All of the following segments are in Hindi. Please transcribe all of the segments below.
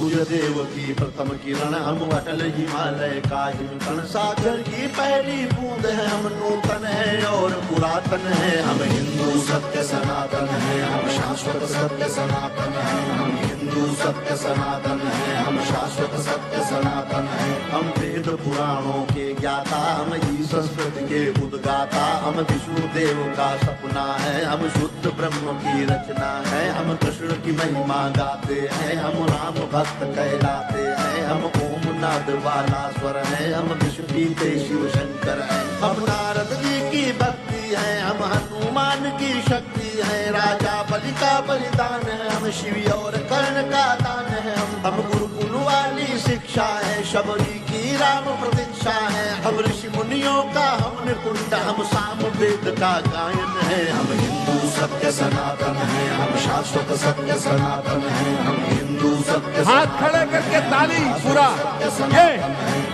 सूर्य देव की प्रथम किरण, हम अटल हिमालय का हिमकण, सागर की पहली बूंद है, हम नूतन है और पुरातन है। हम हिंदू सत्य सनातन है, हम शाश्वत सत्य सनातन है। हम हिंदू सत्य सनातन है, हम शाश्वत सत्य सनातन है। हम वेद पुराणों के ज्ञाता, हम ही संस्कृति के उद्गाता, हम विष्णु देव का सपना है, हम शुद्ध ब्रह्म की रचना है। हम कृष्ण की महिमा गाते हैं, हम राम भक्त कहलाते हैं। हम ओम नाद वाला स्वर है, हम विश्व पीते शिव शंकर है। हम नारद जी की भक्ति है, हम हनुमान की शक्ति है। राजा बलि का बलिदान है, हम शिव और कर्ण का दान है। हम गुरुकुल वाली शिक्षा है, शबरी की राम प्रतीक्षा है। हम ऋषि मुनियों का हमने कुंड, हम साम वेद का गायन है। हम हिंदू सत्य सनातन है, हम शाश्वत सत्य सनातन है। हम हिंदू सत्य, हाथ खड़े करके ताली पूरा ये।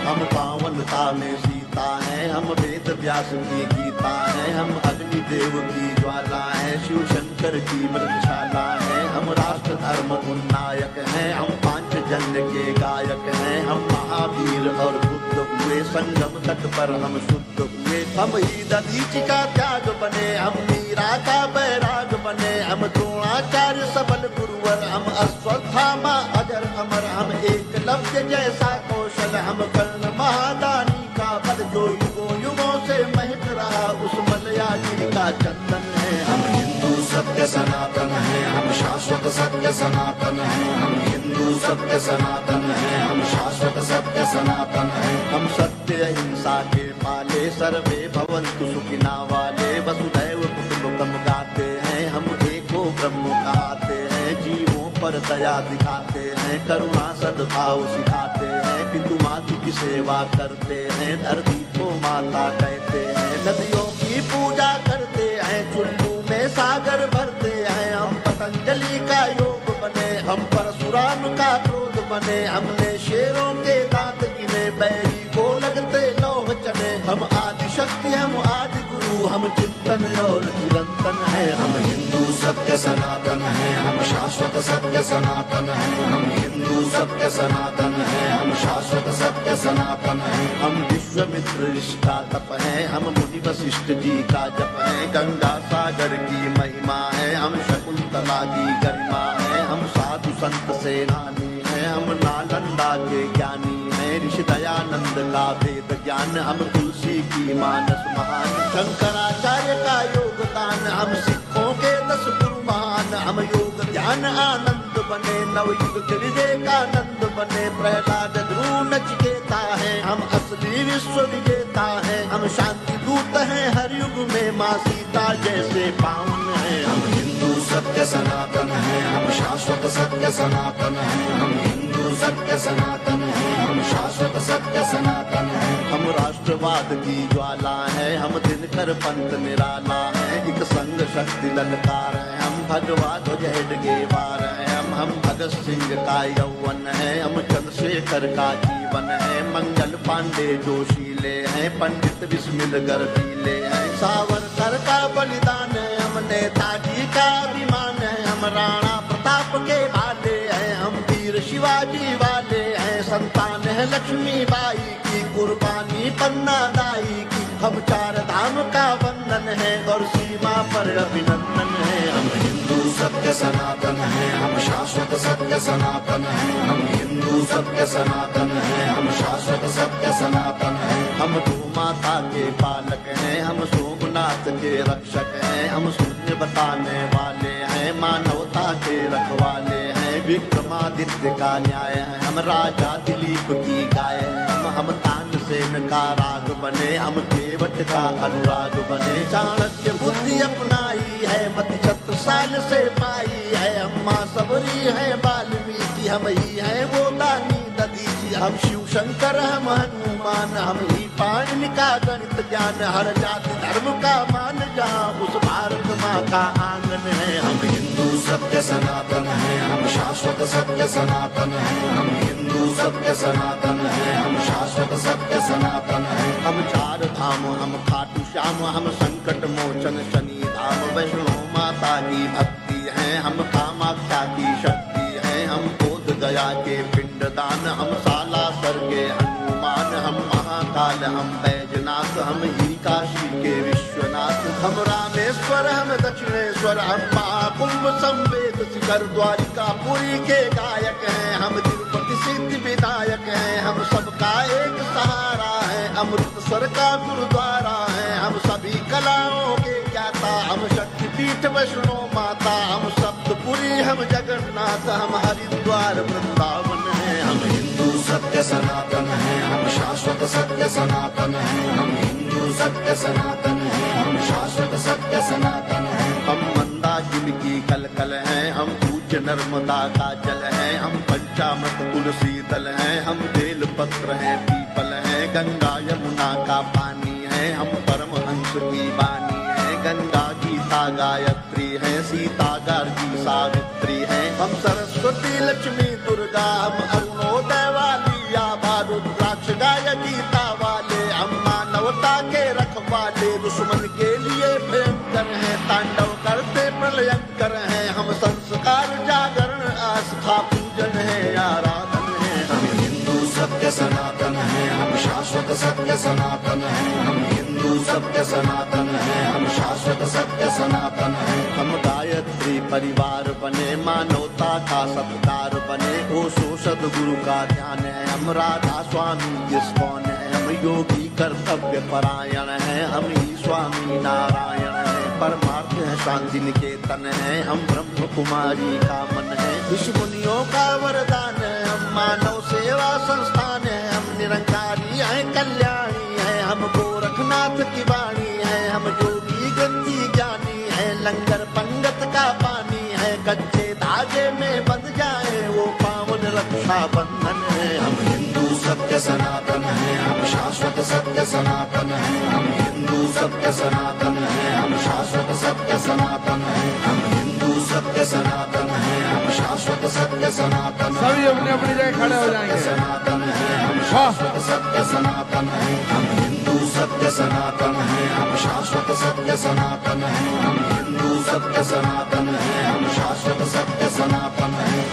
हम पावनता में सीता है, हम वेद व्यास की गीता है। हम अग्नि देव की ज्वाला है, शिव शंकर की मृगशाला है। हम राष्ट्र धर्म उन्नायक है, हम पांचजन्य के गायक हैं। हम महावीर और बुद्ध हुए, संगम तट पर हम शुद्ध हुए। हम ही दधीचि का त्याग बने, हम मीरा का बैराग बने। हम द्रोणाचार्य सबल गुरुवर, हम अश्वत्थामा अजर अमर। हम एकलव्य जैसा कौशल, हम कर्ण महादानी का बल। जो युगों युगों से महक रहा, उस मलयाजी का चंदन है। हम हिंदू सत्य सनातन है, हम शाश्वत सत्य सनातन है। हम हिंदू सत्य सनातन है, हम शाश्वत सत्य सनातन है। हम सत्य अहिंसा के पाले, सर्वे भवन्तु सुखिना वाले। वसुधैव कुटुम्बकम् गाते हैं, हम एको ब्रह्म कहते हैं। जीवों पर दया दिखाते हैं, करुणा सद्भाव सिखाते हैं। पितु मातु की सेवा करते हैं, धरती को माता कहते हैं। नदियों की पूजा करते हैं, चुल्लू में सागर भरते हैं। हम पतंजलि का योग बने, हम परशुराम का क्रोध बने। हमने शेरों के दांत गिने, बैरी को लगते लौह चने। हम आदि शक्ति, हम आदि गुरु, हम चिंतन और चिरंतन है। हम हिंदू सत्य सनातन है, हम शाश्वत सत्य सनातन है। हम हिंदू सत्य सनातन है, हम शाश्वत सत्य सनातन है। हम विश्वामित्र ऋषि का तप है, हम मुनि वशिष्ठ जी का जप है। गंगा सागर की महिमा है, हम शकुंतला की गरिमा है। हम साधु संत सेनानी है, हम नालंदा के ज्ञानी है। ऋषि दयानंद का वेद ज्ञान, हम तुलसी की मानस महान। शंकराचार्य का योगदान, हम सिखों के 10 गुरु महान। हम योग ध्यान आनंद बने, नवयुग विवेकानंद बने। प्रहलाद ध्रुव नचिकेता है, हम असली विश्व विजेता है। हम शांति दूत हैं हर युग में, माँ सीता जैसे पावन है। हम हिंदू सत्य सनातन है, हम शाश्वत सत्य सनातन है। हम हिंदू सत्य सनातन है, हम शाश्वत सत्य सनातन है। हम राष्ट्रवाद की ज्वाला है, हम दिनकर पंथ निराला है। एक संग शक्ति ललकार है, हम भगवा ध्वज हेडगेवार है। हम भगत सिंह का यौवन है, हम चंद्रशेखर का जीवन है। मंगल पांडे जोशीले हैं, पंडित बिस्मिल गर्दीले हैं। सावरकर का बलिदान है, हम नेताजी का अभिमान है। हम राणा प्रताप के भाले हैं, हम वीर शिवाजी वाले हैं। संतान है लक्ष्मी बाई की, कुर्बानी पन्ना दाई की। हम 4 धाम का वंदन है, और सीमा पर अभिनंदन है। हम हिंदू सत्य सनातन है, हम शाश्वत सत्य सनातन है। हम हिंदू सत्य सनातन है, हम शाश्वत सत्य सनातन है। हम गौ माता के पालक हैं, हम सोमनाथ के रक्षक हैं। हम शून्य बताने वाले हैं, मानवता के रखवाले हैं। विक्रमादित्य का न्याय है, हम राजा दिलीप की गाय हैं। हम तानसेन का राग बने, हम केवट का अनुराग बने। चाणक्य बुद्धि अपनाई है, मति छत्रसाल से पाई है। हम माँ सबरी है वाल्मीकि, हम ही है वो दानी दधीचि। हम शिव शंकर, हम हनुमान, हम ही पाणिनि का गणित ज्ञान। हर जाति धर्म का मान जहाँ, उस भारत माँ का आंगन है। हम हिंदू सत्य सनातन है, हम शाश्वत सत्य सनातन है। हम हिंदू सत्य सनातन है, हम शाश्वत सत्य सनातन है। हम 4 धाम, हम खाटू श्याम, हम संकट मोचन शनि धाम। वैष्णो माता की भक्ति है, हम कामाख्या की शक्ति है। हम बोध गया के पिंड पिंडदान, हम सालासर के हनुमान, हम महाकाल, हम बैजनाथ, हम ही काशी के विश्वनाथ, हम रामेश्वर, हम दक्षिणेश्वर, हम महाकुंभ संवेद शिखर द्वारिका पुरी के गायक हैं, हम तिरुपति सिद्धि विनायक हैं, हम सबका एक सहारा है, अमृतसर का गुरुद्वारा है, हम सभी कलाओं के ज्ञाता, हम शक्तिपीठ वैष्णो माता, हम सप्तपुरी, हम जगन्नाथ, हम हरिद्वार वृंदावन हैं, हम हिंदू सत्य सनातन है, हम शाश्वत सत्य सनातन है, हम हिंदू सत्य सनातन है, हम शाश्वत सत्य सनातन है। हम मंदाकिनी की कलकल हैं, हम पूज्य नर्मदा का जल है, हम पंचामृत तुलसी दल हैं, हम बेल पत्र हैं, पीपल हैं, गंगा यमुना का पानी है, हम परमहंस की वाणी है, गंगा गीता गायत्री है, सीता गार्गी सावित्री है, हम सरस्वती लक्ष्मी दुर्गा, हम अरुणोदय वाली आभा रुद्राक्ष गाय गीता वाले, हम मानवता के रखवाले, दुश्मन के लिए भयंकर हैं, तांडव करते प्रलयंकर हैं, हम संस्कार जागरण आस्था पूजन है, आराधन है, हम हिंदू सत्य सनातन है, हम शाश्वत सत्य सनातन है, हम हिंदू सत्य सनातन है, हम शाश्वत सत्य सनातन है। हम गायत्री परिवार बने, मानवता का सत्कार बने, ओशो सद्गुरु का ध्यान है, हम राधा स्वामी इस्कॉन है, हम योगी कर्तव्य परायण है, हम ही स्वामी नारायण है, परमार्थ है शांति निकेतन है, हम ब्रह्म कुमारी का मन है, ऋषि मुनियों का वरदान है, हम मानव सेवा संस्थान है, हम निरंकारी हैं कल्याणी है, हम गोरखनाथ की वाणी है, हम योगी गंदी ज्ञानी है, लंगर पंगत का पानी है, कच्चे धागे में बंध जाए वो पावन रक्षा बंधन है। हम हिंदू सत्य सनातन है, हम शाश्वत सत्य सनातन है, हम हिंदू सत्य सनातन है, हम शाश्वत सत्य सनातन है, हम हिंदू सत्य सनातन है, हम शाश्वत सत्य सनातन है। सभी अपनी अपनी जगह खड़े हो जाएंगे। सनातन है, हम शाश्वत सत्य सनातन है, हम हिंदू सत्य सनातन है, हम शाश्वत सत्य सनातन है, हम हिंदू सत्य सनातन है, हम शाश्वत सत्य सनातन है।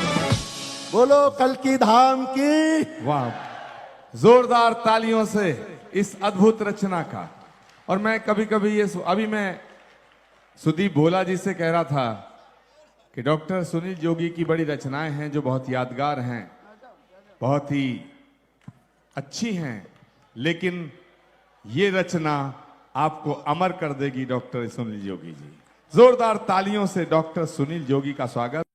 बोलो कल की धाम की। वाह, जोरदार तालियों से इस अद्भुत रचना का। और मैं कभी कभी अभी मैं सुदीप भोला जी से कह रहा था कि डॉक्टर सुनील जोगी की बड़ी रचनाएं हैं जो बहुत यादगार हैं, बहुत ही अच्छी हैं, लेकिन ये रचना आपको अमर कर देगी डॉक्टर सुनील जोगी जी। जोरदार तालियों से डॉक्टर सुनील जोगी का स्वागत।